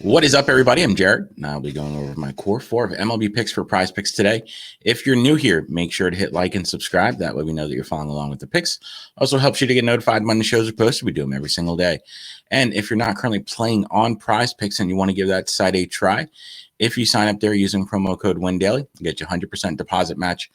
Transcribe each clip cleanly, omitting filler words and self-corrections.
What is up, everybody? I'm Jared, and I'll be going over my core four of MLB picks for PrizePicks today. If you're new here, make sure to hit like and subscribe. That way we know that you're following along with the picks. Also helps you to get notified when the shows are posted. We do them every single day. And if you're not currently playing on PrizePicks and you want to give that site a try, if you sign up there using promo code WINDAILY, get you 100% deposit match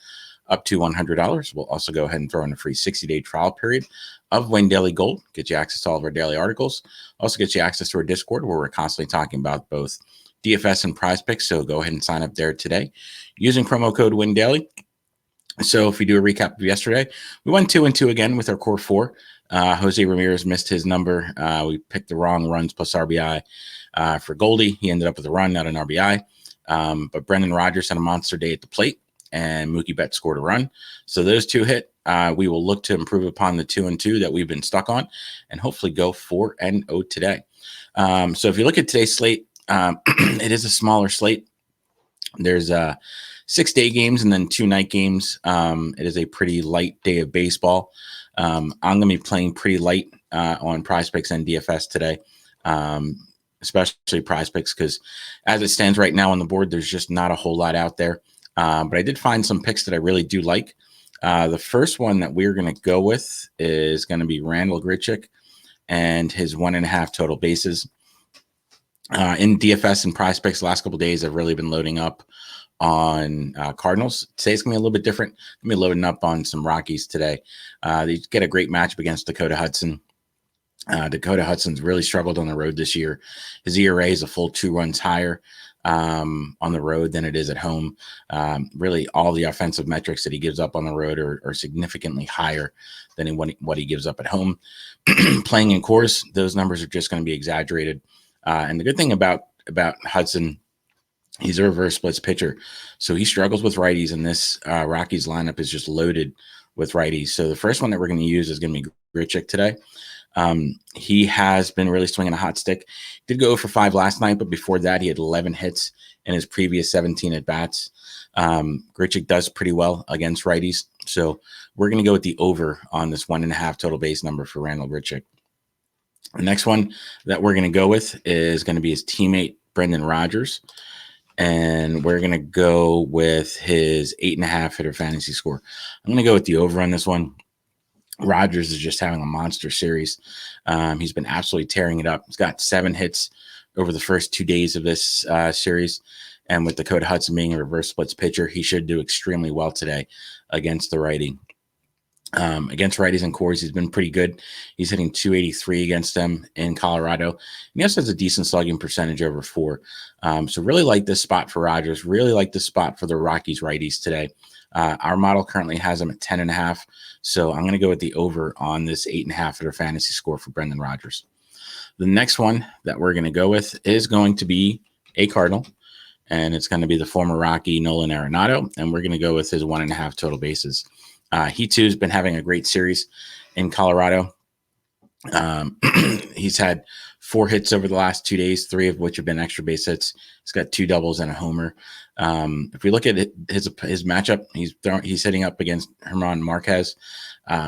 up to $100. We'll also go ahead and throw in a free 60-day trial period of Win Daily Gold, get you access to all of our daily articles, also get you access to our Discord where we're constantly talking about both DFS and PrizePicks. So go ahead and sign up there today using promo code WINDAILY. So if we do a recap of yesterday, we went 2-2 again with our core four. Jose Ramirez missed his number. We picked the wrong runs plus RBI for Goldie. He ended up with a run, not an RBI. But Brendan Rodgers had a monster day at the plate, and Mookie Betts scored a run. So those two hit. We will look to improve upon the 2-2 that we've been stuck on and hopefully go 4-0 today. So if you look at today's slate, it is a smaller slate. There's 6 day games and then 2 night games. It is a pretty light day of baseball. I'm going to be playing pretty light on PrizePicks and DFS today, especially PrizePicks, because as it stands right now on the board, there's just not a whole lot out there. But I did find some picks that I really do like. The first one that we're going to go with is going to be Randall Grichuk and his 1.5 total bases. In DFS and PrizePicks, the last couple of days, I've really been loading up on Cardinals. Today's going to be a little bit different. I'm going to be loading up on some Rockies today. They get a great matchup against Dakota Hudson. Dakota Hudson's really struggled on the road this year. His ERA is a full 2 runs higher on the road than it is at home. Really, all the offensive metrics that he gives up on the road are significantly higher than what he gives up at home. Playing in course, those numbers are just going to be exaggerated. And the good thing about Hudson, he's a reverse splits pitcher, so he struggles with righties, and this Rockies lineup is just loaded with righties. So the first one that we're going to use is going to be Grichuk today. He has been really swinging a hot stick. Did go for 5 last night, but before that, he had 11 hits in his previous 17 at bats. Grichuk does pretty well against righties, so we're going to go with the over on this 1.5 total base number for Randall Grichuk. The next one that we're going to go with is going to be his teammate Brendan Rodgers, and we're going to go with his 8.5 hitter fantasy score. I'm going to go with the over on this one. Rodgers is just having a monster series. He's been absolutely tearing it up. He's got 7 hits over the first 2 days of this series. And with Dakota Hudson being a reverse splits pitcher, he should do extremely well today against the righty. Against righties and cores, he's been pretty good. He's hitting 283 against them in Colorado. And he also has a decent slugging percentage over 4. So really like this spot for Rodgers. Really like this spot for the Rockies righties today. Our model currently has him at 10.5. So I'm going to go with the over on this 8.5 hitter fantasy score for Brendan Rodgers. The next one that we're going to go with is going to be a Cardinal, and it's going to be the former Rocky Nolan Arenado, and we're going to go with his 1.5 total bases. He too has been having a great series in Colorado. He's had 4 hits over the last 2 days, 3 of which have been extra base hits. He's got 2 doubles and a homer. If we look at his matchup, he's hitting up against Herman Marquez.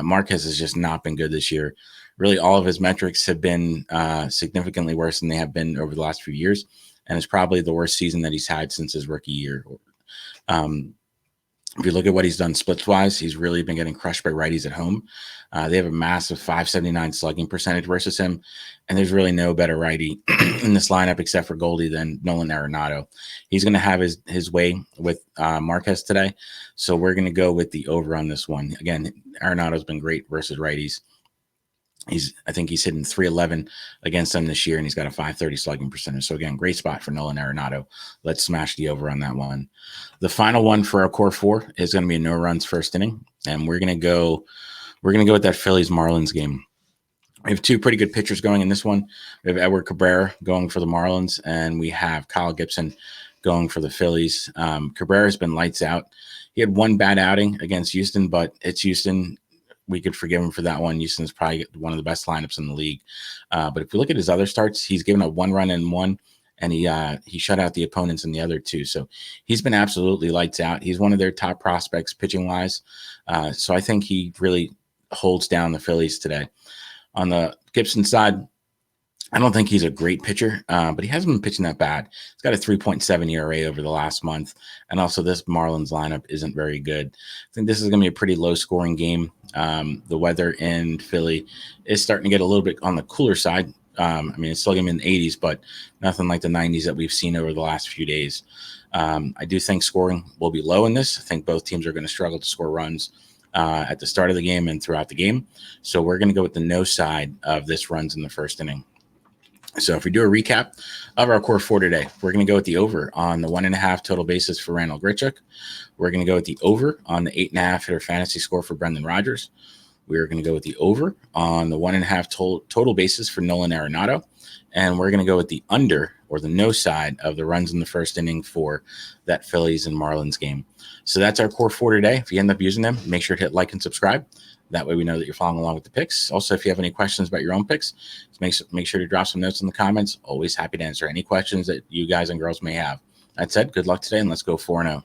Marquez has just not been good this year. Really, all of his metrics have been significantly worse than they have been over the last few years, and it's probably the worst season that he's had since his rookie year. If you look at what he's done splits-wise, he's really been getting crushed by righties at home. They have a massive 579 slugging percentage versus him, and there's really no better righty in this lineup except for Goldie than Nolan Arenado. He's going to have his way with Marquez today, so we're going to go with the over on this one. Again, Arenado's been great versus righties. I think he's hitting 311 against them this year, and he's got a 530 slugging percentage. So again, great spot for Nolan Arenado. Let's smash the over on that one. The final one for our core 4 is going to be a no runs first inning, and we're going to go with that Phillies Marlins game. We have 2 pretty good pitchers going in this one. We have Edward Cabrera going for the Marlins, and we have Kyle Gibson going for the Phillies. Cabrera's been lights out. He had 1 bad outing against Houston, but it's Houston. We could forgive him for that one. Houston's probably one of the best lineups in the league. But if we look at his other starts, he's given up 1 run in 1, and he shut out the opponents in the other 2. So he's been absolutely lights out. He's one of their top prospects pitching-wise. So I think he really holds down the Phillies today. On the Gibson side, I don't think he's a great pitcher, but he hasn't been pitching that bad. He's got a 3.7 ERA over the last month. And also, this Marlins lineup isn't very good. I think this is going to be a pretty low scoring game. The weather in Philly is starting to get a little bit on the cooler side. I mean, it's still going to be in the 80s, but nothing like the 90s that we've seen over the last few days. I do think scoring will be low in this. I think both teams are going to struggle to score runs at the start of the game and throughout the game. So we're going to go with the no side of this runs in the first inning. So if we do a recap of our core four today, we're going to go with the over on the 1.5 total bases for Randall Grichuk. We're going to go with the over on the 8.5 hitter fantasy score for Brendan Rodgers. We're going to go with the over on the 1.5 total bases for Nolan Arenado. And we're going to go with the under or the no side of the runs in the first inning for that Phillies and Marlins game. So that's our core four today. If you end up using them, make sure to hit like and subscribe. That way we know that you're following along with the picks. Also, if you have any questions about your own picks, make sure to drop some notes in the comments. Always happy to answer any questions that you guys and girls may have. That said, good luck today, and let's go 4-0.